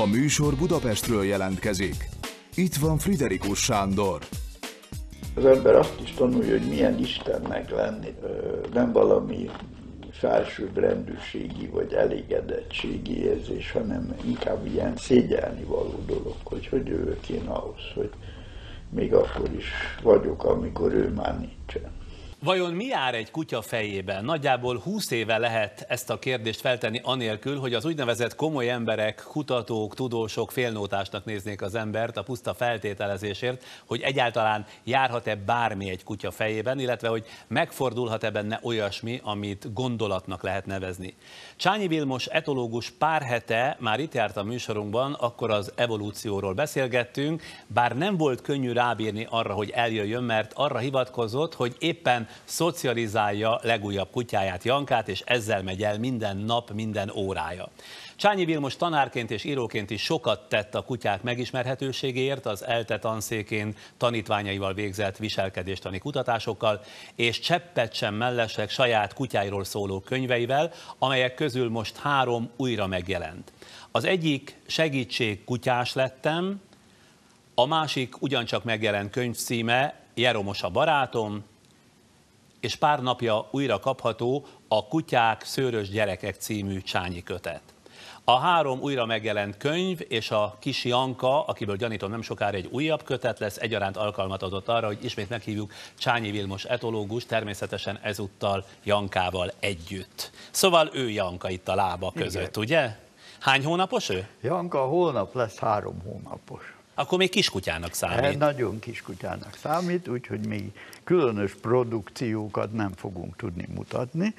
A műsor Budapestről jelentkezik. Itt van Friderikus Sándor. Az ember azt is tanulja, hogy milyen Istennek lenni, nem valami felsőbbrendűségi vagy elégedettségi érzés, hanem inkább ilyen szégyelni való dolog, hogy jövök én ahhoz, hogy még akkor is vagyok, amikor ő már nincsen. Vajon mi jár egy kutya fejében? Nagyjából 20 éve lehet ezt a kérdést feltenni anélkül, hogy az úgynevezett komoly emberek, kutatók, tudósok félnótásnak néznék az embert a puszta feltételezésért, hogy egyáltalán járhat-e bármi egy kutya fejében, illetve hogy megfordulhat-e benne olyasmi, amit gondolatnak lehet nevezni. Csányi Vilmos etológus pár hete már itt járt a műsorunkban, akkor az evolúcióról beszélgettünk, bár nem volt könnyű rábírni arra, hogy eljöjjön, mert arra hivatkozott, hogy éppen szocializálja legújabb kutyáját, Jankát, és ezzel megy el minden nap, minden órája. Csányi Vilmos tanárként és íróként is sokat tett a kutyák megismerhetőségéért, az ELTE tanszékén tanítványaival végzett viselkedéstani kutatásokkal, és cseppet sem mellesleg saját kutyáiról szóló könyveivel, amelyek közül most 3 újra megjelent. Az egyik Segítség, kutyás lettem, a másik ugyancsak megjelent könyv címe Jeromos a barátom, és pár napja újra kapható a Kutyák, szőrös gyerekek című Csányi kötet. A 3 újra megjelent könyv és a kis Janka, akiből gyanítom nem sokára egy újabb kötet lesz, egyaránt alkalmat adott arra, hogy ismét meghívjuk Csányi Vilmos etológus, természetesen ezúttal Jankával együtt. Szóval ő Janka itt a lába között, igen. Ugye? Hány hónapos ő? Janka holnap lesz 3 hónapos. Akkor még kiskutyának számít. Nagyon kiskutyának számít, úgyhogy még különös produkciókat nem fogunk tudni mutatni,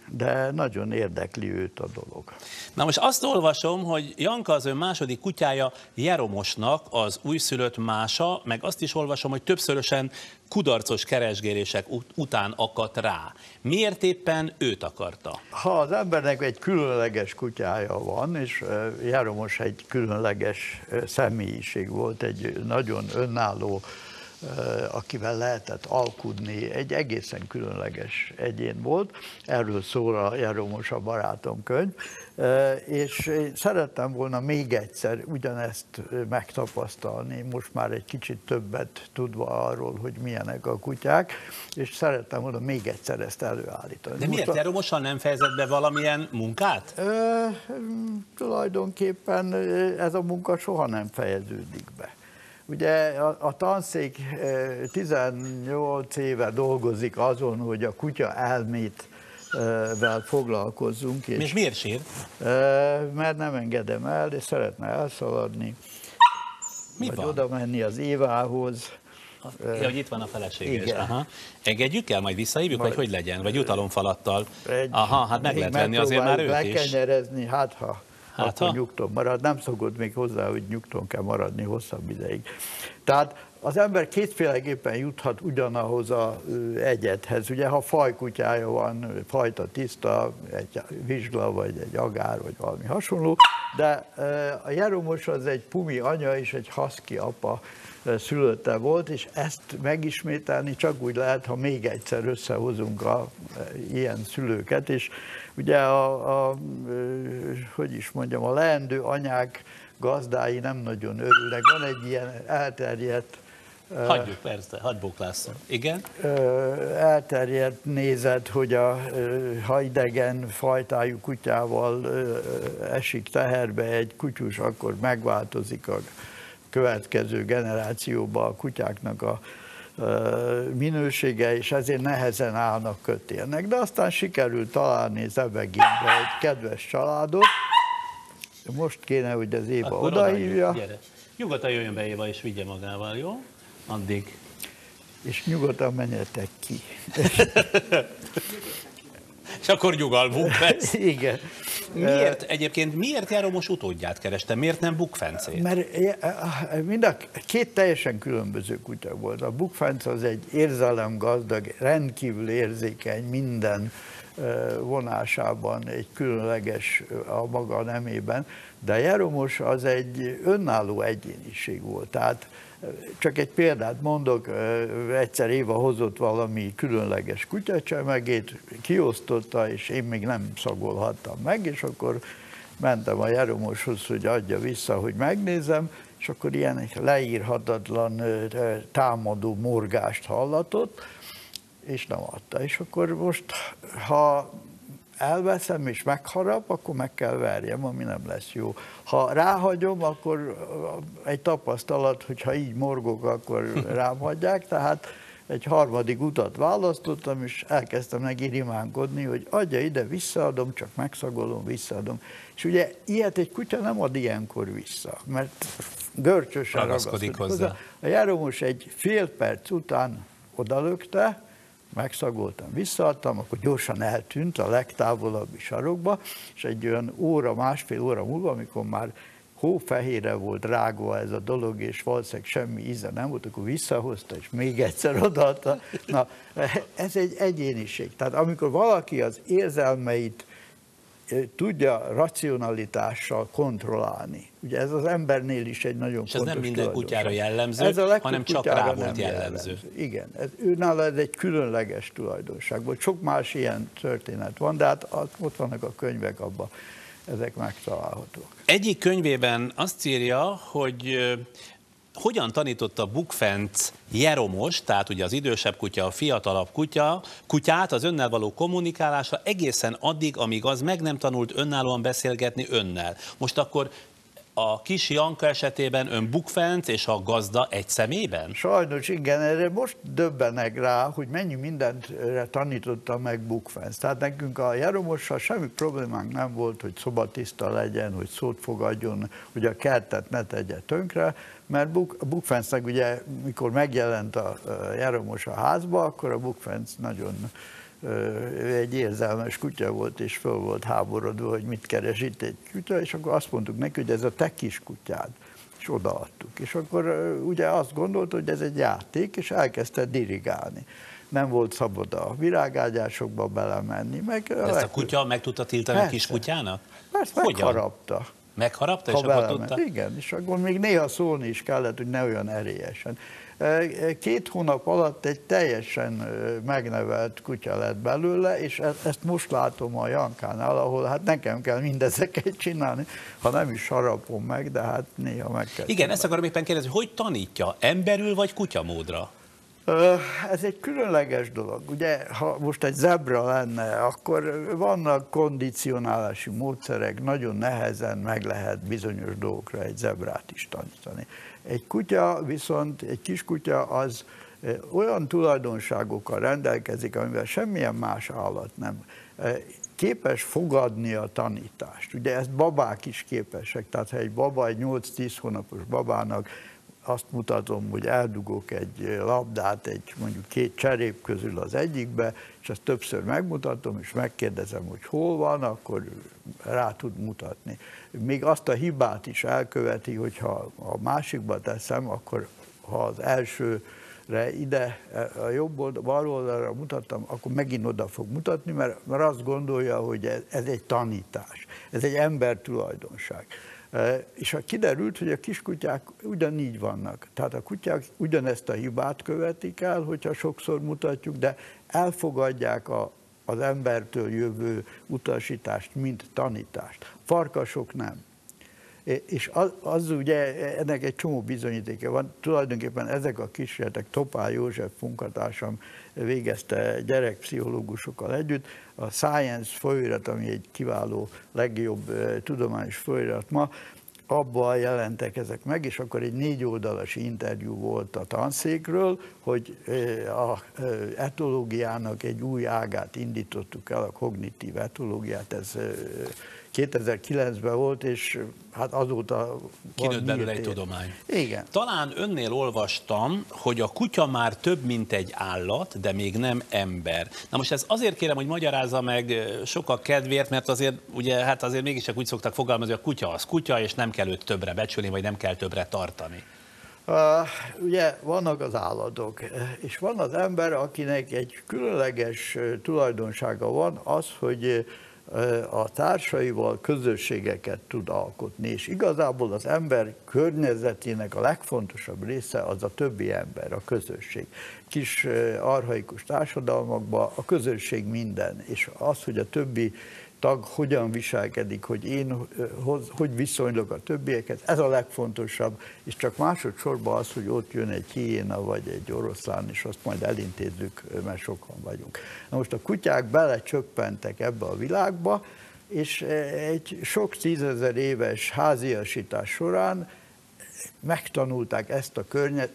de nagyon érdekli őt a dolog. Na most azt olvasom, hogy Janka az ön második kutyája Jeromosnak az újszülött mása, meg azt is olvasom, hogy többszörösen kudarcos keresgélések után akadt rá. Miért éppen őt akarta? Ha az embernek egy különleges kutyája van, és Jeromos egy különleges személyiség volt, egy nagyon önálló, akivel lehetett alkudni, egy egészen különleges egyén volt. Erről szól a Jeromos a barátom könyv, és szerettem volna még egyszer ugyanezt megtapasztalni, most már egy kicsit többet tudva arról, hogy milyenek a kutyák, és szerettem volna még egyszer ezt előállítani. De miért Jeromossal nem fejezett be valamilyen munkát? Tulajdonképpen ez a munka soha nem fejeződik be. Ugye a tanszék 18 éve dolgozik azon, hogy a kutya elmétvel foglalkozzunk. És miért sír? Mert nem engedem el, és szeretne elszaladni. Mi vagy van? oda menni az Évához. Ja, hogy itt van a felesége. Aha. Engedjük el, majd visszahívjuk, vagy hogy legyen? Vagy jutalomfalattal? Aha, hát meg lehet venni azért már őt is. Lekenyerezni, akkor nyugton marad, nem szokott még hozzá, hogy nyugton kell maradni hosszabb ideig. Tehát az ember kétféleképpen juthat ugyanahoz az egyedhez. Ugye, ha fajkutyája van, fajta tiszta, egy vizsla, vagy egy agár, vagy valami hasonló, de a Jeromos az egy pumi anya és egy husky apa szülötte volt, és ezt megismételni csak úgy lehet, ha még egyszer összehozunk ilyen szülőket, és ugye hogy is mondjam, a leendő anyák gazdái nem nagyon örülnek. Van egy ilyen elterjedt... Hagyjuk, persze, hadd bóklásszon. Igen? Elterjedt nézet, hogy ha idegen fajtájú kutyával esik teherbe egy kutyus, akkor megváltozik a következő generációban a kutyáknak a minősége, és ezért nehezen állnak kötélnek. De aztán sikerült találni Zebeginbe egy kedves családot. Most kéne, hogy az Éva akkor odahívja. Nyugodtan jöjjön be Éva, és vigye magával, jó? Addig. És nyugodtan menjetek ki. És akkor nyugalmunk lesz. Igen. Miért Jeromos utódját kereste? Miért nem Bukfencét? Mert mind a két teljesen különböző kutya volt. A Bukfenc az egy érzelemgazdag, rendkívül érzékeny, minden vonásában egy különleges a maga nemében, de Jeromos az egy önálló egyéniség volt. Tehát csak egy példát mondok, egyszer Éva hozott valami különleges kutyacsemegét, kiosztotta, és én még nem szagolhattam meg, és akkor mentem a Jeromoshoz, hogy adja vissza, hogy megnézem, és akkor ilyen leírhatatlan támadó morgást hallatott, és nem adta. És akkor most, ha elveszem és megharap, akkor meg kell verjem, ami nem lesz jó. Ha ráhagyom, akkor egy tapasztalat, hogyha így morgok, akkor rám hagyják, tehát egy harmadik utat választottam, és elkezdtem neki rimánkodni, hogy adja ide, visszaadom, csak megszagolom, visszaadom. És ugye ilyet egy kutya nem ad ilyenkor vissza, mert görcsösen ragaszkodik hozzá. A Jeromos egy fél perc után odalökte, megszagoltam, visszaadtam, akkor gyorsan eltűnt a legtávolabbi sarokba, és egy olyan óra, másfél óra múlva, amikor már hófehérre volt rágva ez a dolog, és valószínűleg semmi íze nem volt, akkor visszahozta, és még egyszer odaadta. Na, ez egy egyéniség. Tehát amikor valaki az érzelmeit tudja racionalitással kontrollálni. Ugye ez az embernél is egy nagyon fontos. És ez nem minden kutyára jellemző, hanem csak rá volt jellemző. Igen, őnála ez egy különleges tulajdonság volt. Sok más ilyen történet van, de hát ott vannak a könyvek, abban ezek megtalálhatók. Egyik könyvében azt írja, hogy hogyan tanította Bukfenc Jeromos, tehát ugye az idősebb kutya, a fiatalabb kutyát az önnel való kommunikálásra egészen addig, amíg az meg nem tanult önállóan beszélgetni önnel. Most akkor a kis Janka esetében ön Bukfenc és a gazda egy személyben? Sajnos igen, erre most döbbenek rá, hogy mennyi mindentre tanította meg Bukfenc. Tehát nekünk a Jeromossal semmi problémánk nem volt, hogy szobatiszta legyen, hogy szót fogadjon, hogy a kertet ne tegye tönkre, mert Bukfencnek ugye, mikor megjelent a Jeromos a házba, akkor a Bukfenc nagyon egy érzelmes kutya volt, és föl volt háborodva, hogy mit keres itt egy kutya, és akkor azt mondtuk neki, hogy ez a te kis kutyád, és odaadtuk. És akkor ugye azt gondolt, hogy ez egy játék, és elkezdte dirigálni. Nem volt szabad a virágágyásokba belemenni. Ezt a kutya meg tudta tiltani a kis kutyának? Persze, megharapta. Megharapta, és akkor tudta? Igen, és akkor még néha szólni is kellett, hogy ne olyan erélyesen. 2 hónap alatt egy teljesen megnevelt kutya lett belőle, és ezt most látom a Jankánál, ahol hát nekem kell mindezeket csinálni, ha nem is harapom meg, de hát néha meg kell. Igen, ezt akarom éppen kérdezni, hogy tanítja, emberül vagy kutyamódra? Ez egy különleges dolog. Ugye, ha most egy zebra lenne, akkor vannak kondicionálási módszerek, nagyon nehezen meg lehet bizonyos dolgokra egy zebrát is tanítani. Egy kutya viszont, egy kiskutya az olyan tulajdonságokkal rendelkezik, amivel semmilyen más állat nem. Képes fogadni a tanítást. Ugye ezt babák is képesek, tehát ha egy baba, egy 8-10 hónapos babának azt mutatom, hogy eldugok egy labdát, mondjuk 2 cserép közül az egyikbe, és ezt többször megmutatom, és megkérdezem, hogy hol van, akkor rá tud mutatni. Még azt a hibát is elköveti, hogyha a másikba teszem, akkor ha az elsőre ide, a jobb oldal, bal oldalra mutattam, akkor megint oda fog mutatni, mert azt gondolja, hogy ez egy tanítás, ez egy ember tulajdonság. És kiderült, hogy a kiskutyák ugyanígy vannak. Tehát a kutyák ugyanezt a hibát követik el, hogyha sokszor mutatjuk, de elfogadják az embertől jövő utasítást, mint tanítást. Farkasok nem. És az ugye, ennek egy csomó bizonyítéka van. Tulajdonképpen ezek a kísérletek, Topál József munkatársam végezte gyerekpszichológusokkal együtt. A Science folyóirat, ami egy kiváló, legjobb tudományos folyóirat ma, abban jelentek ezek meg, és akkor egy 4 oldalas interjú volt a tanszékről, hogy a etológiának egy új ágát indítottuk el, a kognitív etológiát, ez 2009-ben volt, és hát azóta kinőtt belőle egy tudomány. Igen. Talán önnél olvastam, hogy a kutya már több, mint egy állat, de még nem ember. Na most ezt azért kérem, hogy magyarázza meg sokak kedvéért, mert azért, ugye, hát azért mégiscsak úgy szoktak fogalmazni, hogy a kutya az kutya, és nem kell őt többre becsülni, vagy nem kell többre tartani. Ugye vannak az állatok, és van az ember, akinek egy különleges tulajdonsága van, az, hogy a társaival közösségeket tud alkotni, és igazából az ember környezetének a legfontosabb része az a többi ember, a közösség. Kis archaikus társadalmakban a közösség minden, és az, hogy a többi tag hogyan viselkedik, hogy én hogy viszonylok a többiekhez, ez a legfontosabb, és csak másodszorban az, hogy ott jön egy hiéna vagy egy oroszlán, és azt majd elintézzük, mert sokan vagyunk. Na most a kutyák belecsöppentek ebbe a világba, és egy sok tízezer éves háziasítás során megtanulták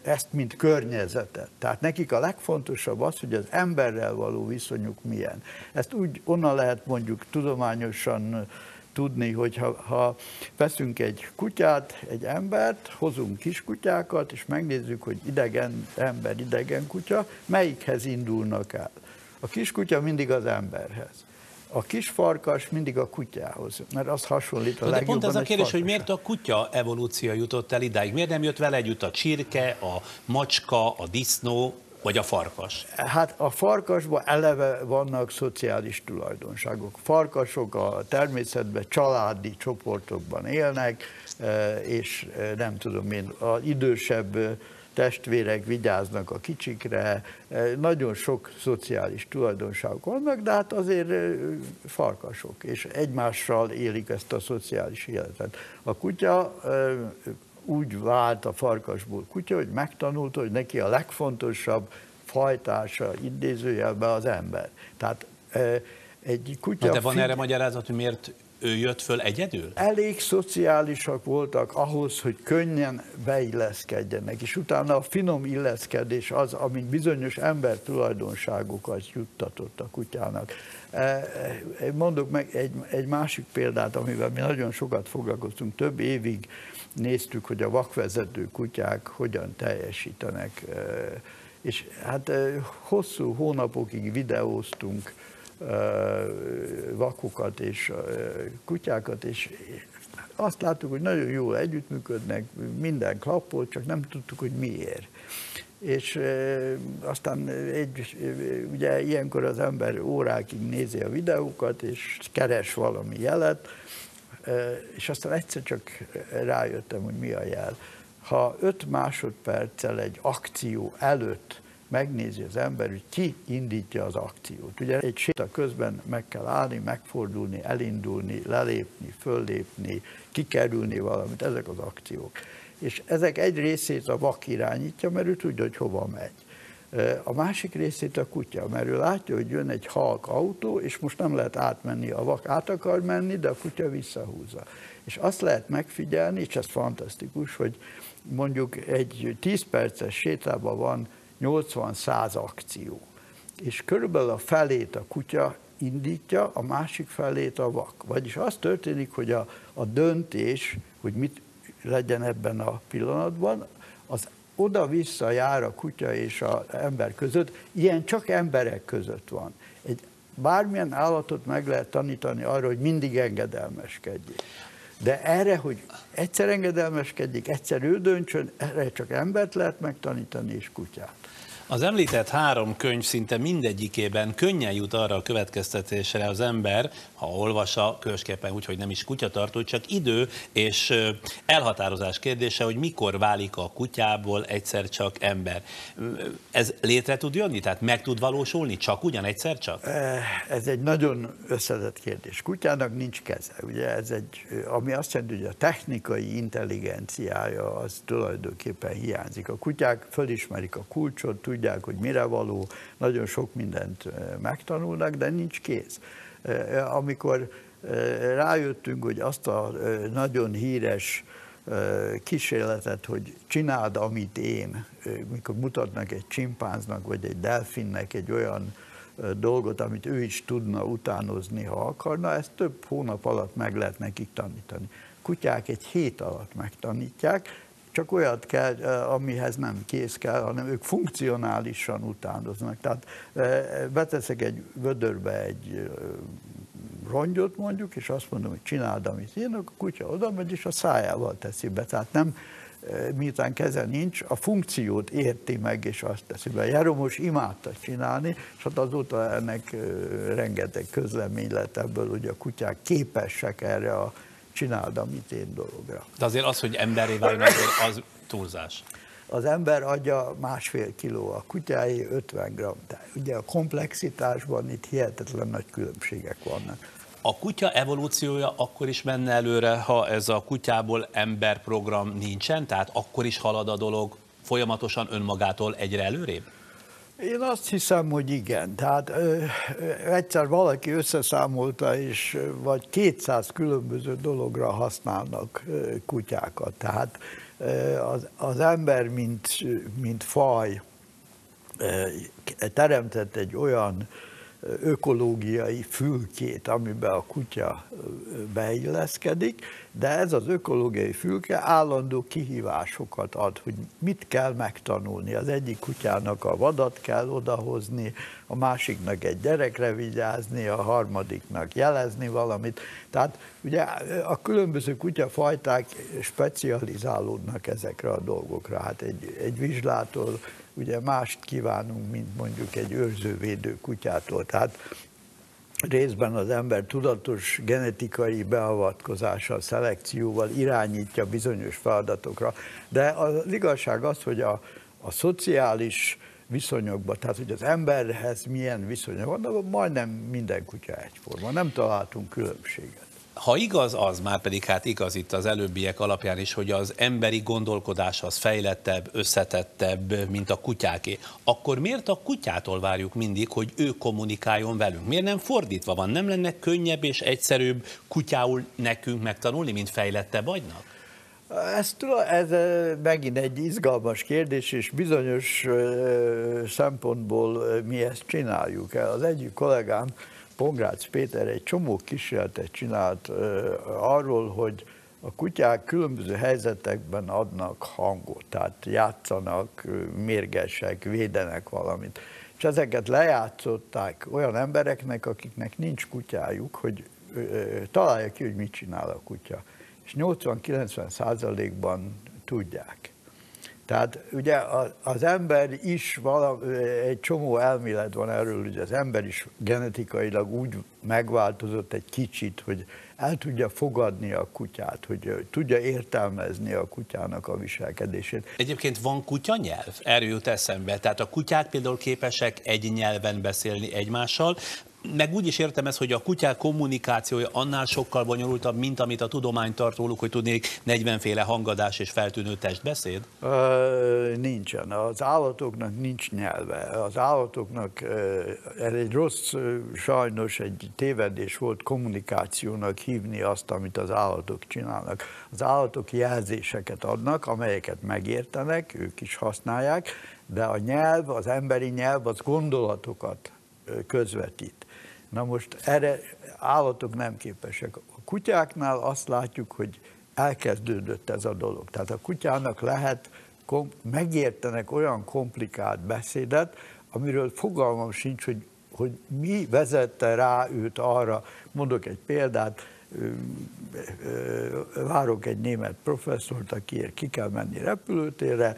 ezt, mint környezetet. Tehát nekik a legfontosabb az, hogy az emberrel való viszonyuk milyen. Ezt úgy onnan lehet mondjuk tudományosan tudni, hogy ha veszünk egy kutyát, egy embert, hozunk kiskutyákat, és megnézzük, hogy idegen ember, idegen kutya, melyikhez indulnak el. A kiskutya mindig az emberhez. A kis farkas mindig a kutyához, mert az hasonlít a legjobban. De pont ez a kérdés, hogy miért a kutya evolúció jutott el idáig? Miért nem jött vele együtt a csirke, a macska, a disznó, vagy a farkas? Hát a farkasban eleve vannak szociális tulajdonságok. Farkasok a természetben családi csoportokban élnek, és nem tudom én, az idősebb testvérek vigyáznak a kicsikre, nagyon sok szociális tulajdonságok vannak, de hát azért farkasok, és egymással élik ezt a szociális életet. A kutya úgy vált a farkasból kutya, hogy megtanulta, hogy neki a legfontosabb fajtása, idézőjelben az ember. Tehát egy kutya... De van erre magyarázat, hogy miért ő jött föl egyedül? Elég szociálisak voltak ahhoz, hogy könnyen beilleszkedjenek, és utána a finom illeszkedés az, amit bizonyos ember tulajdonságokat juttatott a kutyának. Mondok meg egy másik példát, amivel mi nagyon sokat foglalkoztunk, több évig néztük, hogy a vakvezető kutyák hogyan teljesítenek, és hát hosszú hónapokig videóztunk vakokat és kutyákat, és azt láttuk, hogy nagyon jól együttműködnek, minden klappolt, csak nem tudtuk, hogy miért. És aztán ugye ilyenkor az ember órákig nézi a videókat, és keres valami jelet, és aztán egyszer csak rájöttem, hogy mi a jel. Ha 5 másodperccel egy akció előtt megnézi az ember, hogy ki indítja az akciót. Ugye egy séta közben meg kell állni, megfordulni, elindulni, lelépni, föllépni, kikerülni valamit, ezek az akciók. És ezek egy részét a vak irányítja, mert ő tudja, hogy hova megy. A másik részét a kutya, mert ő látja, hogy jön egy halk autó, és most nem lehet átmenni, a vak át akar menni, de a kutya visszahúzza. És azt lehet megfigyelni, és ez fantasztikus, hogy mondjuk egy 10 perces sétában van 80-100 akció, és körülbelül a felét a kutya indítja, a másik felét a vak. Vagyis az történik, hogy a döntés, hogy mit legyen ebben a pillanatban, az oda-vissza jár a kutya és az ember között, ilyen csak emberek között van. Bármilyen állatot meg lehet tanítani arra, hogy mindig engedelmeskedjék. De erre, hogy egyszer engedelmeskedjék, egyszer ő döntsön, erre csak embert lehet megtanítani, és kutyát. Az említett 3 könyv szinte mindegyikében könnyen jut arra a következtetésre az ember, ha olvassa, különösképpen úgy, hogy nem is kutyatartó, csak idő és elhatározás kérdése, hogy mikor válik a kutyából egyszer csak ember. Ez létre tud jönni? Tehát meg tud valósulni? Csak ugyan egyszer csak? Ez egy nagyon összetett kérdés. Kutyának nincs keze. Ugye ami azt jelenti, hogy a technikai intelligenciája az tulajdonképpen hiányzik. A kutyák fölismerik a kulcsot, tudják, hogy mire való, nagyon sok mindent megtanulnak, de nincs kéz. Amikor rájöttünk, hogy azt a nagyon híres kísérletet, hogy csináld, amit én, mikor mutatnak egy csimpánznak, vagy egy delfinnek egy olyan dolgot, amit ő is tudna utánozni, ha akarna, ezt több hónap alatt meg lehet nekik tanítani. Kutyák egy hét alatt megtanítják, csak olyat kell, amihez nem kéz kell, hanem ők funkcionálisan utánoznak. Tehát beteszek egy vödörbe egy rongyot mondjuk, és azt mondom, hogy csináld, amit én, a kutya oda megy, és a szájával teszi be. Tehát nem, miután keze nincs, a funkciót érti meg, és azt teszi be. Jeromos imádta csinálni, és hát azóta ennek rengeteg közlemény lett ebből, hogy a kutyák képesek erre a csináld, amit én dologra. De azért az, hogy emberré váljon, az túlzás. Az ember agya 1,5 kiló, a kutyáé 50 g. Ugye a komplexitásban itt hihetetlen nagy különbségek vannak. A kutya evolúciója akkor is menne előre, ha ez a kutyából ember program nincsen, tehát akkor is halad a dolog folyamatosan önmagától egyre előrébb? Én azt hiszem, hogy igen. Tehát egyszer valaki összeszámolta, és vagy 200 különböző dologra használnak kutyákat. Tehát az ember, mint faj teremtett egy olyan ökológiai fülkét, amiben a kutya beilleszkedik, de ez az ökológiai fülke állandó kihívásokat ad, hogy mit kell megtanulni. Az egyik kutyának a vadat kell odahozni, a másiknak egy gyerekre vigyázni, a harmadiknak jelezni valamit. Tehát ugye a különböző kutyafajták specializálódnak ezekre a dolgokra. Hát egy vizslától ugye mást kívánunk, mint mondjuk egy őrzővédő kutyától. Tehát részben az ember tudatos genetikai beavatkozással, szelekcióval irányítja bizonyos feladatokra, de az igazság az, hogy a szociális viszonyokban, tehát hogy az emberhez milyen viszonya van, de majdnem minden kutya egyforma, nem találtunk különbséget. Ha igaz az, már pedig hát igaz itt az előbbiek alapján is, hogy az emberi gondolkodás az fejlettebb, összetettebb, mint a kutyáké, akkor miért a kutyától várjuk mindig, hogy ő kommunikáljon velünk? Miért nem fordítva van? Nem lenne könnyebb és egyszerűbb kutyául nekünk megtanulni, mint fejlettebb agynak? Ez megint egy izgalmas kérdés, és bizonyos szempontból mi ezt csináljuk. Az egyik kollégám, Pongrácz Péter egy csomó kísérletet csinált arról, hogy a kutyák különböző helyzetekben adnak hangot, tehát játszanak, mérgesek, védenek valamit. És ezeket lejátszották olyan embereknek, akiknek nincs kutyájuk, hogy találja ki, hogy mit csinál a kutya. És 80-90%-ban tudják. Tehát ugye az ember is, egy csomó elmélet van erről, hogy az ember is genetikailag úgy megváltozott egy kicsit, hogy el tudja fogadni a kutyát, hogy tudja értelmezni a kutyának a viselkedését. Egyébként van kutyanyelv? Erről jut eszembe. Tehát a kutyák például képesek egy nyelven beszélni egymással, meg úgy is értem ezt, hogy a kutyák kommunikációja annál sokkal bonyolultabb, mint amit a tudomány tart róluk, hogy tudnék 40 féle hangadás és feltűnő testbeszéd? Nincsen. Az állatoknak nincs nyelve. Az állatoknak, ez egy rossz, sajnos egy tévedés volt kommunikációnak hívni azt, amit az állatok csinálnak. Az állatok jelzéseket adnak, amelyeket megértenek, ők is használják, de a nyelv, az emberi nyelv, az gondolatokat közvetít. Na most erre állatok nem képesek. A kutyáknál azt látjuk, hogy elkezdődött ez a dolog. Tehát a kutyának lehet, megértenek olyan komplikált beszédet, amiről fogalmam sincs, hogy mi vezette rá őt arra. Mondok egy példát, várok egy német professzort, akiért ki kell menni repülőtérre,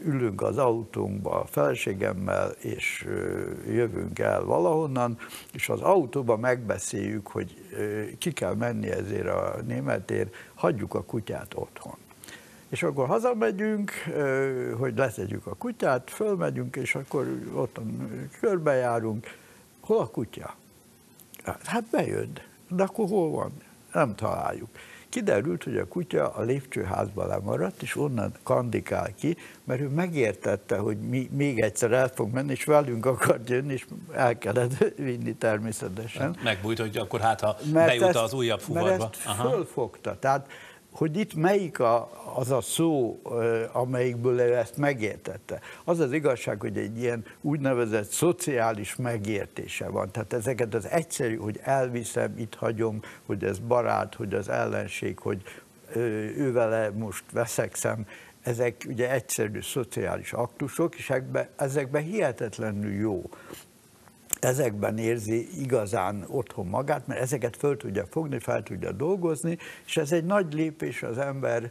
ülünk az autónkba a feleségemmel, és jövünk el valahonnan, és az autóban megbeszéljük, hogy ki kell menni ezért a németért, hagyjuk a kutyát otthon. És akkor hazamegyünk, hogy letegyük a kutyát, fölmegyünk, és akkor otthon körbejárunk. Hol a kutya? Hát bejött. De akkor hol van? Nem találjuk. Kiderült, hogy a kutya a lépcsőházba lemaradt, és onnan kandikál ki, mert ő megértette, hogy még egyszer el fog menni, és velünk akart jönni, és el kellett vinni természetesen. Megbújt, hogy akkor hát, ha bejut az újabb fuvarba. Mert ezt fölfogta. Tehát, hogy itt melyik az a szó, amelyikből ő ezt megértette. Az az igazság, hogy egy ilyen úgynevezett szociális megértése van. Tehát ezeket az egyszerű, hogy elviszem, itt hagyom, hogy ez barát, hogy az ellenség, hogy ővele most veszekszem, ezek ugye egyszerű szociális aktusok, és ezekben hihetetlenül jó. Ezekben érzi igazán otthon magát, mert ezeket föl tudja fogni, fel tudja dolgozni, és ez egy nagy lépés az emberi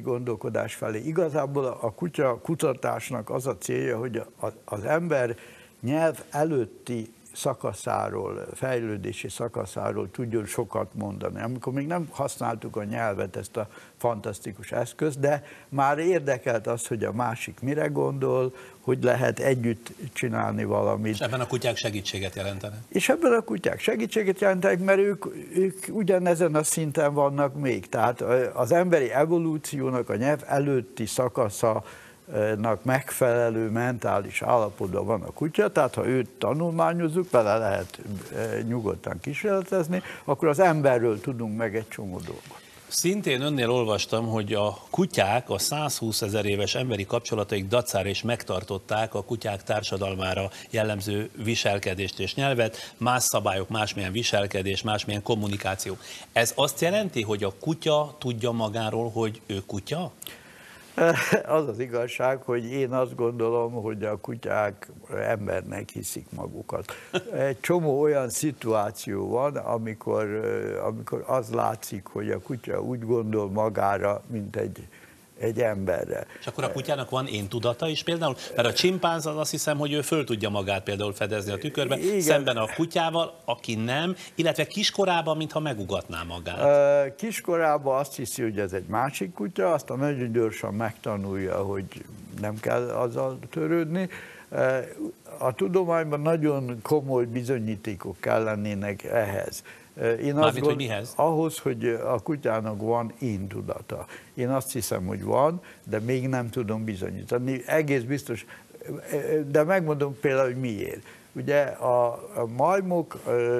gondolkodás felé. Igazából a kutya kutatásnak az a célja, hogy az ember nyelv előtti szakaszáról, fejlődési szakaszáról tudjon sokat mondani. Amikor még nem használtuk a nyelvet, ezt a fantasztikus eszközt, de már érdekelt az, hogy a másik mire gondol, hogy lehet együtt csinálni valamit. És ebben a kutyák segítséget jelentenek. És ebben a kutyák segítséget jelentenek, mert ők ugyanezen a szinten vannak még. Tehát az emberi evolúciónak a nyelv előtti szakasza megfelelő mentális állapotban van a kutya, tehát ha őt tanulmányozzuk, vele lehet nyugodtan kísérletezni, akkor az emberről tudunk meg egy csomó dolgot. Szintén önnél olvastam, hogy a kutyák a 120 000 éves emberi kapcsolataik dacára is megtartották a kutyák társadalmára jellemző viselkedést és nyelvet, más szabályok, másmilyen viselkedés, másmilyen kommunikáció. Ez azt jelenti, hogy a kutya tudja magáról, hogy ő kutya? Az az igazság, hogy én azt gondolom, hogy a kutyák embernek hiszik magukat. Egy csomó olyan szituáció van, amikor az látszik, hogy a kutya úgy gondol magára, mint egy emberre. És akkor a kutyának van én tudata is például? Mert a csimpánz az azt hiszem, hogy ő föl tudja magát például fedezni a tükörben, igen, szemben a kutyával, aki nem, illetve kiskorában, mintha megugatná magát. Kiskorában azt hiszi, hogy ez egy másik kutya, aztán nagyon gyorsan megtanulja, hogy nem kell azzal törődni. A tudományban nagyon komoly bizonyítékok kell lennének ehhez. Mármint, hogy mihez? Ahhoz, hogy a kutyának van én tudata. Én azt hiszem, hogy van, de még nem tudom bizonyítani. Egész biztos, de megmondom például, hogy miért. Ugye a majmok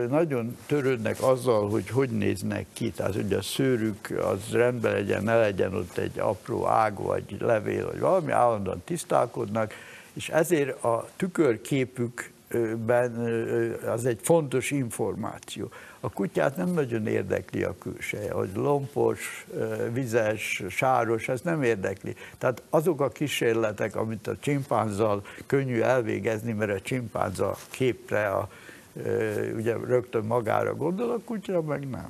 nagyon törődnek azzal, hogy néznek ki, tehát hogy a szőrük az rendben legyen, ne legyen ott egy apró ág, vagy levél, vagy valami, állandóan tisztálkodnak, és ezért a tükörképükben az egy fontos információ. A kutyát nem nagyon érdekli a külseje, hogy lompos, vizes, sáros, ez nem érdekli. Tehát azok a kísérletek, amit a csimpánzzal könnyű elvégezni, mert a csimpánz a képre, ugye rögtön magára gondol, a kutya meg nem.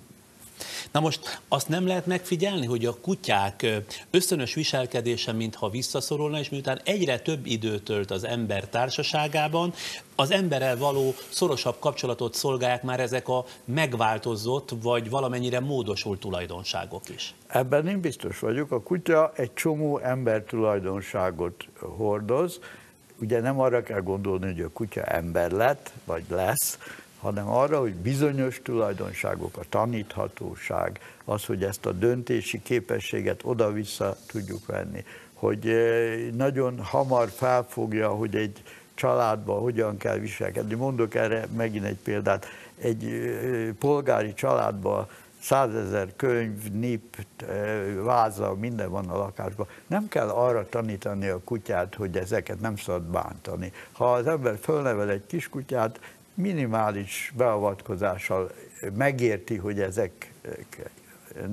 Na most azt nem lehet megfigyelni, hogy a kutyák ösztönös viselkedése mintha visszaszorulna, és miután egyre több időt tölt az ember társaságában, az emberrel való szorosabb kapcsolatot szolgálják már ezek a megváltozott, vagy valamennyire módosult tulajdonságok is. Ebben én biztos vagyok, a kutya egy csomó ember tulajdonságot hordoz, ugye nem arra kell gondolni, hogy a kutya ember lett, vagy lesz, hanem arra, hogy bizonyos tulajdonságok, a taníthatóság, az, hogy ezt a döntési képességet oda-vissza tudjuk venni, hogy nagyon hamar felfogja, hogy egy családban hogyan kell viselkedni. Mondok erre megint egy példát. Egy polgári családban 100 000 könyv, nip, váza, minden van a lakásban. Nem kell arra tanítani a kutyát, hogy ezeket nem szabad bántani. Ha az ember fölnevel egy kiskutyát, minimális beavatkozással megérti, hogy ezek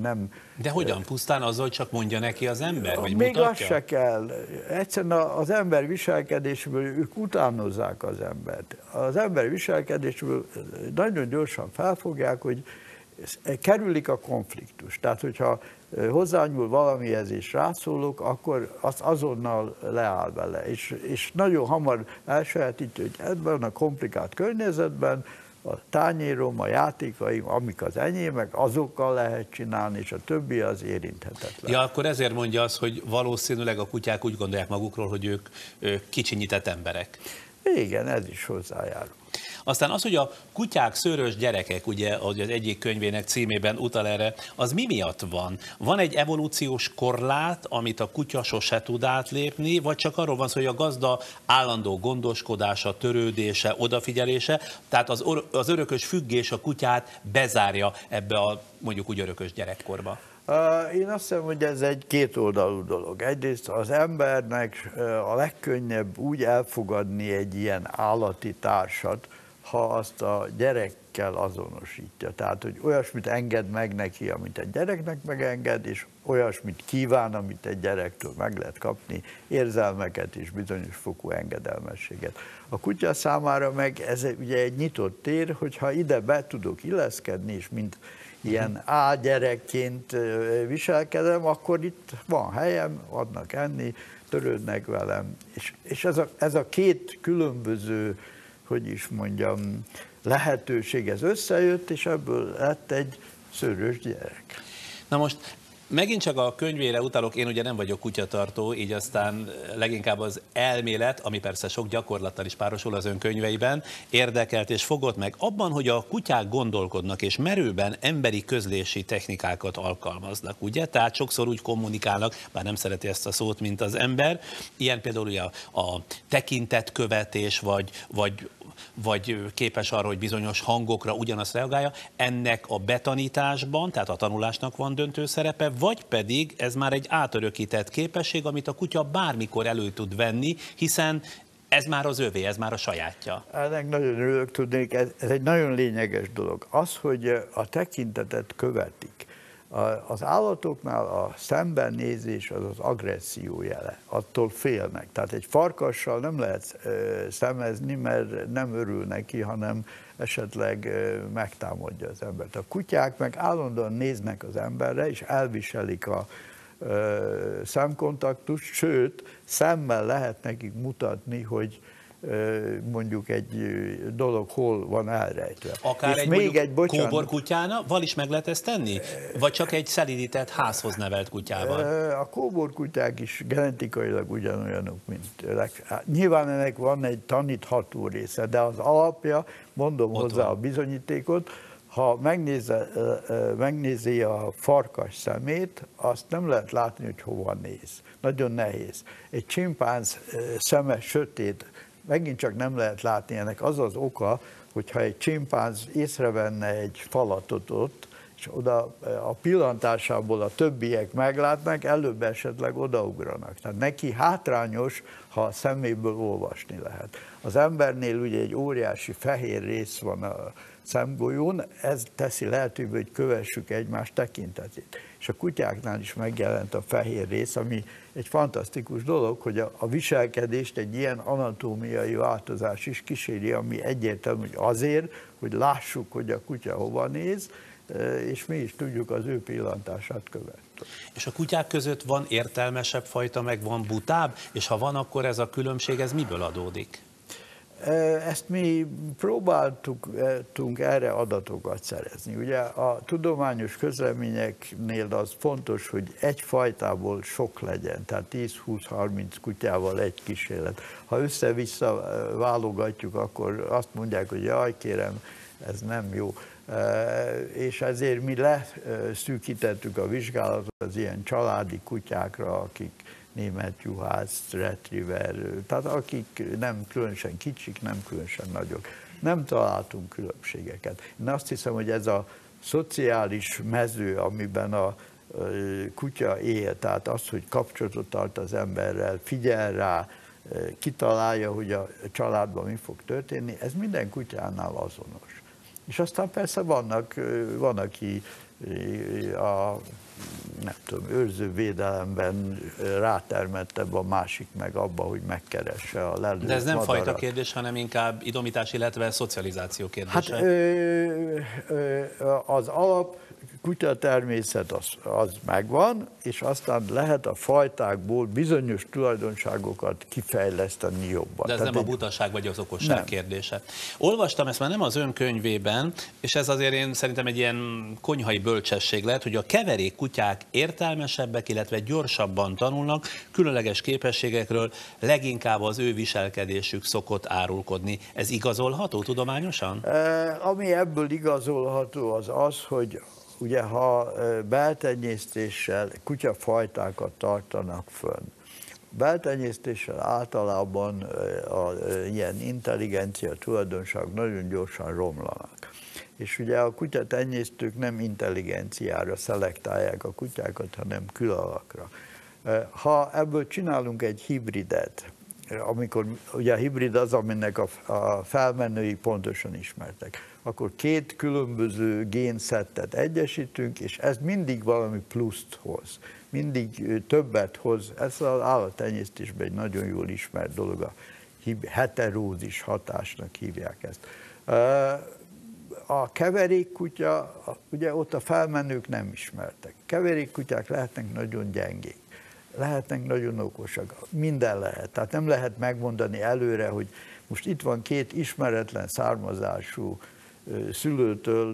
nem... De hogyan? Pusztán azzal, hogy csak mondja neki az ember, vagy még mutatja? az se kell. Egyszerűen az ember viselkedésből ők utánozzák az embert. Az ember viselkedésből nagyon gyorsan felfogják, hogy kerülik a konfliktus. Tehát, hogyha hozzányúl valamihez és rászólok, akkor azt azonnal leáll vele. És nagyon hamar elsajátítja, hogy ebben a komplikált környezetben a tányérom, a játékaim, amik az enyémek, azokkal lehet csinálni, és a többi az érinthetetlen. Ja, akkor ezért mondja azt, hogy valószínűleg a kutyák úgy gondolják magukról, hogy ők kicsinyített emberek. Igen, ez is hozzájárul. Aztán az, hogy a kutyák szőrös gyerekek, ugye, ahogy az egyik könyvének címében utal erre, az mi miatt van? Van egy evolúciós korlát, amit a kutya sose tud átlépni, vagy csak arról van szó, hogy a gazda állandó gondoskodása, törődése, odafigyelése, tehát az örökös függés a kutyát bezárja ebbe a mondjuk úgy örökös gyerekkorba? Én azt hiszem, hogy ez egy kétoldalú dolog. Egyrészt az embernek a legkönnyebb úgy elfogadni egy ilyen állati társat, ha azt a gyerekkel azonosítja. Tehát, hogy olyasmit enged meg neki, amit egy gyereknek megenged, és olyasmit kíván, amit egy gyerektől meg lehet kapni, érzelmeket és bizonyos fokú engedelmességet. A kutya számára meg ez ugye egy nyitott tér, hogyha ide be tudok illeszkedni, és mint ilyen álgyerekként viselkedem, akkor itt van helyem, adnak enni, törődnek velem. És ez a két különböző hogy is mondjam, lehetőség, ez összejött, és ebből lett egy szőrös gyerek. Na most megint csak a könyvére utalok, én ugye nem vagyok kutyatartó, így aztán leginkább az elmélet, ami persze sok gyakorlattal is párosul az ön könyveiben, érdekelt és fogott meg abban, hogy a kutyák gondolkodnak és merőben emberi közlési technikákat alkalmaznak, ugye? Tehát sokszor úgy kommunikálnak, bár nem szereti ezt a szót, mint az ember, ilyen például ugye a tekintetkövetés, vagy képes arra, hogy bizonyos hangokra ugyanazt reagálja, ennek a betanításban, tehát a tanulásnak van döntő szerepe, vagy pedig ez már egy átörökített képesség, amit a kutya bármikor elő tud venni, hiszen ez már az övé, ez már a sajátja. Ennek nagyon örülök, tudnék, ez egy nagyon lényeges dolog. Az, hogy a tekintetet követik. Az állatoknál a szembennézés az az agresszió jele, attól félnek. Tehát egy farkassal nem lehet szemezni, mert nem örül neki, hanem esetleg megtámadja az embert. A kutyák meg állandóan néznek az emberre, és elviselik a szemkontaktust, sőt, szemmel lehet nekik mutatni, hogy mondjuk egy dolog hol van elrejtve. Akár és egy kóborkutyával is meg lehet ezt tenni? Vagy csak egy szelídített házhoz nevelt kutyával? A kóborkutyák is genetikailag ugyanolyanok, mint nyilván ennek van egy tanítható része, de az alapja, mondom ott hozzá van a bizonyítékot, ha megnézi a farkas szemét, azt nem lehet látni, hogy hova néz. Nagyon nehéz. Egy csimpánz szeme sötét, megint csak nem lehet látni, ennek az az oka, hogyha egy csimpánz észrevenne egy falatot ott, és oda a pillantásából a többiek meglátnak, előbb esetleg odaugranak. Tehát neki hátrányos, ha a szeméből olvasni lehet. Az embernél ugye egy óriási fehér rész van a szemgolyón, ez teszi lehetővé, hogy kövessük egymás tekintetét. És a kutyáknál is megjelent a fehér rész, ami egy fantasztikus dolog, hogy a viselkedést egy ilyen anatómiai változás is kíséri, ami egyértelmű, hogy azért, hogy lássuk, hogy a kutya hova néz, és mi is tudjuk az ő pillantását követni. És a kutyák között van értelmesebb fajta, meg van butább, és ha van, akkor ez a különbség, ez miből adódik? Ezt mi próbáltunk erre adatokat szerezni. Ugye a tudományos közleményeknél az fontos, hogy egy fajtából sok legyen, tehát 10-20-30 kutyával egy kísérlet. Ha össze-vissza válogatjuk, akkor azt mondják, hogy jaj, kérem, ez nem jó. És ezért mi leszűkítettük a vizsgálatot az ilyen családi kutyákra, akik német juhász, retriever, tehát akik nem különösen kicsik, nem különösen nagyok. Nem találtunk különbségeket. Én azt hiszem, hogy ez a szociális mező, amiben a kutya él, tehát az, hogy kapcsolatot tart az emberrel, figyel rá, kitalálja, hogy a családban mi fog történni, ez minden kutyánál azonos. És aztán persze van aki a nem tudom, őrzővédelemben rátermettebb, a másik meg abba, hogy megkeresse a lelőtt. De ez nem madarat. fajta kérdés, hanem inkább idomítás, illetve szocializáció kérdése. Hát az alap kutyatermészet az megvan, és aztán lehet a fajtákból bizonyos tulajdonságokat kifejleszteni jobban. De ez tehát nem a butaság vagy az okosság nem. kérdése. Olvastam ezt már nem az ön könyvében, és ez azért én szerintem egy ilyen konyhai bölcsesség lehet, hogy a keverék kutyák értelmesebbek, illetve gyorsabban tanulnak, különleges képességekről leginkább az ő viselkedésük szokott árulkodni. Ez igazolható tudományosan? Ami ebből igazolható az az, hogy ugye ha beltenyésztéssel kutyafajtákat tartanak fönn, beltenyésztéssel általában ilyen intelligencia tulajdonságok nagyon gyorsan romlanak. És ugye a kutyatenyésztők nem intelligenciára szelektálják a kutyákat, hanem külalakra. Ha ebből csinálunk egy hibridet, amikor ugye a hibrid az, aminek a felmenői pontosan ismertek, akkor két különböző génszettet egyesítünk, és ez mindig valami pluszt hoz, mindig többet hoz. Ez az állattenyésztésben egy nagyon jól ismert dolog, a heterózis hatásnak hívják ezt. A keverékkutya, ugye ott a felmenők nem ismertek. Keverékkutyák lehetnek nagyon gyengék, lehetnek nagyon okosak, minden lehet. Tehát nem lehet megmondani előre, hogy Most itt van két ismeretlen származású szülőtől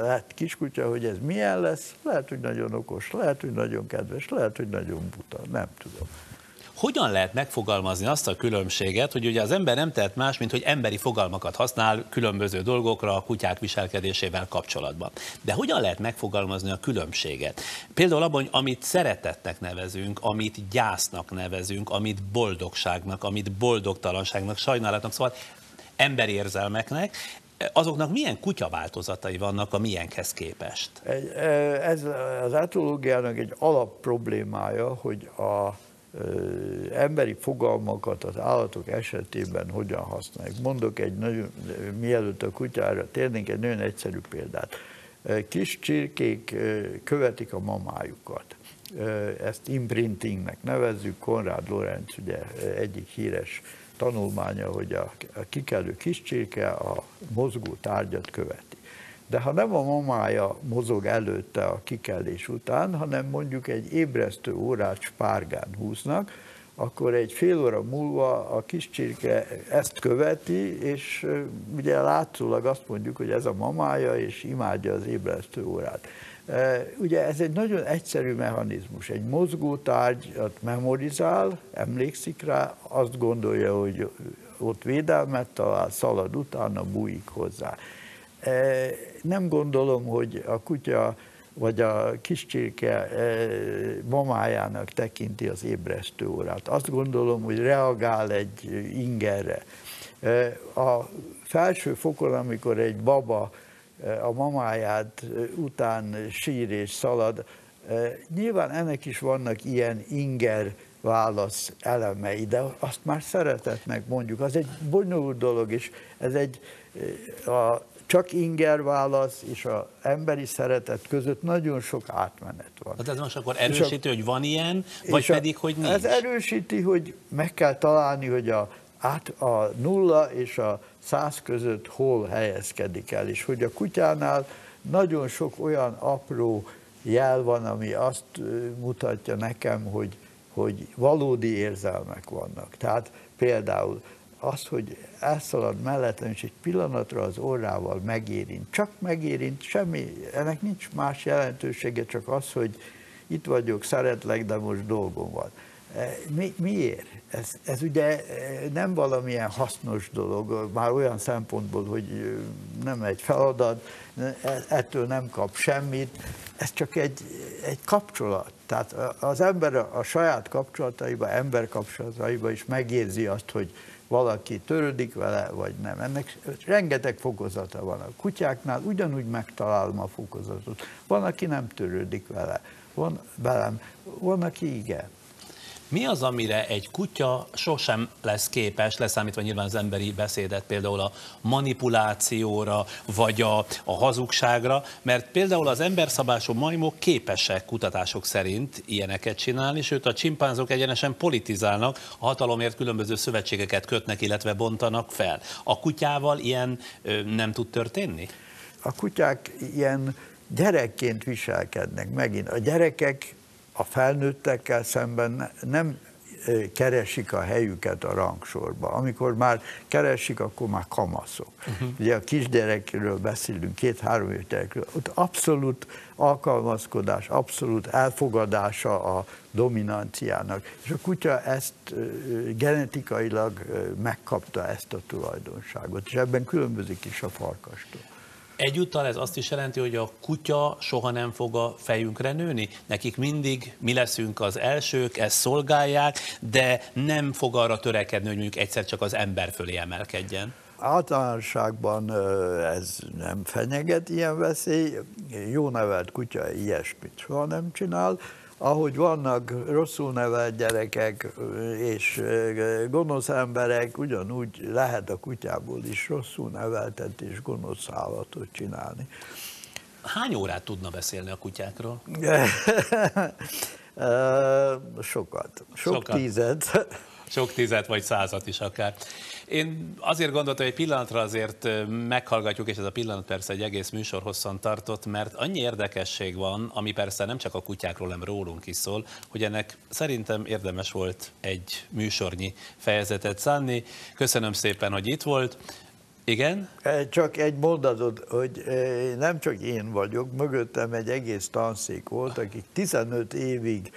lett kiskutya, hogy ez milyen lesz, lehet, hogy nagyon okos, lehet, hogy nagyon kedves, lehet, hogy nagyon buta, nem tudom. Hogyan lehet megfogalmazni azt a különbséget, hogy ugye az ember nem tehet más, mint hogy emberi fogalmakat használ különböző dolgokra a kutyák viselkedésével kapcsolatban. De hogyan lehet megfogalmazni a különbséget? Például abban, amit szeretetnek nevezünk, amit gyásznak nevezünk, amit boldogságnak, amit boldogtalanságnak, sajnálatnak, szóval emberérzelmeknek, azoknak milyen kutyaváltozatai vannak a miénkhez képest? Ez az etológiának egy alap problémája, hogy a emberi fogalmakat az állatok esetében hogyan használjuk. Mondok egy nagyon, mielőtt a kutyára térnénk, egy nagyon egyszerű példát. Kis csirkék követik a mamájukat. Ezt imprintingnek nevezzük. Konrád Lorenz ugye egyik híres tanulmánya, hogy a kikelő kis csirke a mozgó tárgyat követi. De ha nem a mamája mozog előtte a kikelés után, hanem mondjuk egy ébresztő órát spárgán húznak, akkor egy fél óra múlva a kis csirke ezt követi, és ugye látszólag azt mondjuk, hogy ez a mamája, és imádja az ébresztő órát. Ugye ez egy nagyon egyszerű mechanizmus. Egy mozgó tárgyat memorizál, emlékszik rá, azt gondolja, hogy ott védelmet talál, szalad utána, bújik hozzá. Nem gondolom, hogy a kutya vagy a kis csirke mamájának tekinti az ébresztő órát. Azt gondolom, hogy reagál egy ingerre. A felső fokon, amikor egy baba a mamáját után sír és szalad, nyilván ennek is vannak ilyen inger válasz elemei, de azt már szeretetnek mondjuk. Az egy bonyolult dolog, és ez egy csak inger válasz és az emberi szeretet között nagyon sok átmenet van. Hát ez most akkor erősíti, hogy van ilyen, vagy pedig, hogy nincs? Ez erősíti, hogy meg kell találni, hogy a 0 és a 100 között hol helyezkedik el, és hogy a kutyánál nagyon sok olyan apró jel van, ami azt mutatja nekem, hogy valódi érzelmek vannak. Tehát például az, hogy elszalad mellettem, és egy pillanatra az orrával megérint. Csak megérint, semmi, ennek nincs más jelentősége, csak az, hogy itt vagyok, szeretlek, de most dolgom van. Miért? Ez ugye nem valamilyen hasznos dolog, már olyan szempontból, hogy nem egy feladat, ettől nem kap semmit, ez csak egy kapcsolat. Tehát az ember a saját kapcsolataiban, emberkapcsolataiban is megérzi azt, hogy valaki törődik vele, vagy nem. Ennek rengeteg fokozata van. A kutyáknál ugyanúgy megtalálom a fokozatot. Van, aki nem törődik vele. Van, aki igen. Mi az, amire egy kutya sosem lesz képes, leszámítva nyilván az emberi beszédet, például a manipulációra, vagy a hazugságra, mert például az emberszabású majmok képesek kutatások szerint ilyeneket csinálni, sőt a csimpánzok egyenesen politizálnak, a hatalomért különböző szövetségeket kötnek, illetve bontanak fel. A kutyával ilyen nem tud történni? A kutyák ilyen gyerekként viselkednek megint. A gyerekek a felnőttekkel szemben nem keresik a helyüket a rangsorba. Amikor már keresik, akkor már kamaszok. Ugye a kisgyerekről beszélünk, 2-3 éves gyerekről, ott abszolút alkalmazkodás, abszolút elfogadása a dominanciának. És a kutya ezt genetikailag megkapta, ezt a tulajdonságot, és ebben különbözik is a farkastól. Egyúttal ez azt is jelenti, hogy a kutya soha nem fog a fejünkre nőni? Nekik mindig mi leszünk az elsők, ezt szolgálják, de nem fog arra törekedni, hogy mondjuk egyszer csak az ember fölé emelkedjen. Általánosságban ez nem fenyeget ilyen veszély. Jó nevelt kutya ilyesmit soha nem csinál. Ahogy vannak rosszul nevelt gyerekek és gonosz emberek, ugyanúgy lehet a kutyából is rosszul neveltet és gonosz állatot csinálni. Hány órát tudna beszélni a kutyákról? Sokat. Sok tízet. sok tízet vagy százat is akár. Én azért gondoltam, hogy egy pillanatra azért meghallgatjuk, és ez a pillanat persze egy egész műsor hosszan tartott, mert annyi érdekesség van, ami persze nem csak a kutyákról, hanem rólunk is szól, hogy ennek szerintem érdemes volt egy műsornyi fejezetet szánni. Köszönöm szépen, hogy itt volt. Igen? Csak egy mondatot, hogy nem csak én vagyok, mögöttem egy egész tanszék volt, akik 15 évig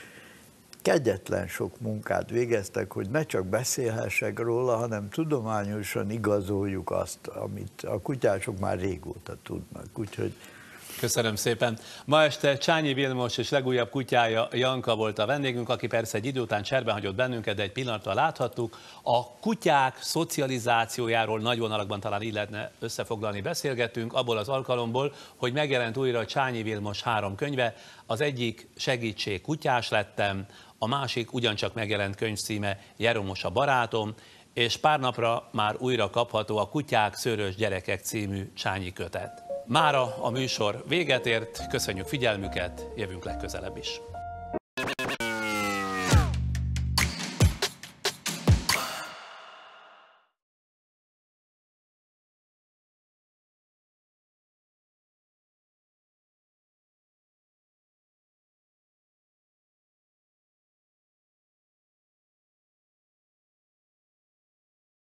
kegyetlen sok munkát végeztek, hogy ne csak beszélhessek róla, hanem tudományosan igazoljuk azt, amit a kutyások már régóta tudnak. Úgyhogy köszönöm szépen. Ma este Csányi Vilmos és legújabb kutyája Janka volt a vendégünk, aki persze egy idő után cserben hagyott bennünket, de egy pillanatra láthattuk. A kutyák szocializációjáról nagy vonalakban talán így lehetne összefoglalni, beszélgetünk abból az alkalomból, hogy megjelent újra Csányi Vilmos 3 könyve. Az egyik Segítség, kutyás lettem, a másik ugyancsak megjelent könyv címe Jeromos a barátom, és pár napra már újra kapható a Kutyák, szőrös gyerekek című Csányi kötet. Mára a műsor véget ért, köszönjük figyelmüket, jövünk legközelebb is.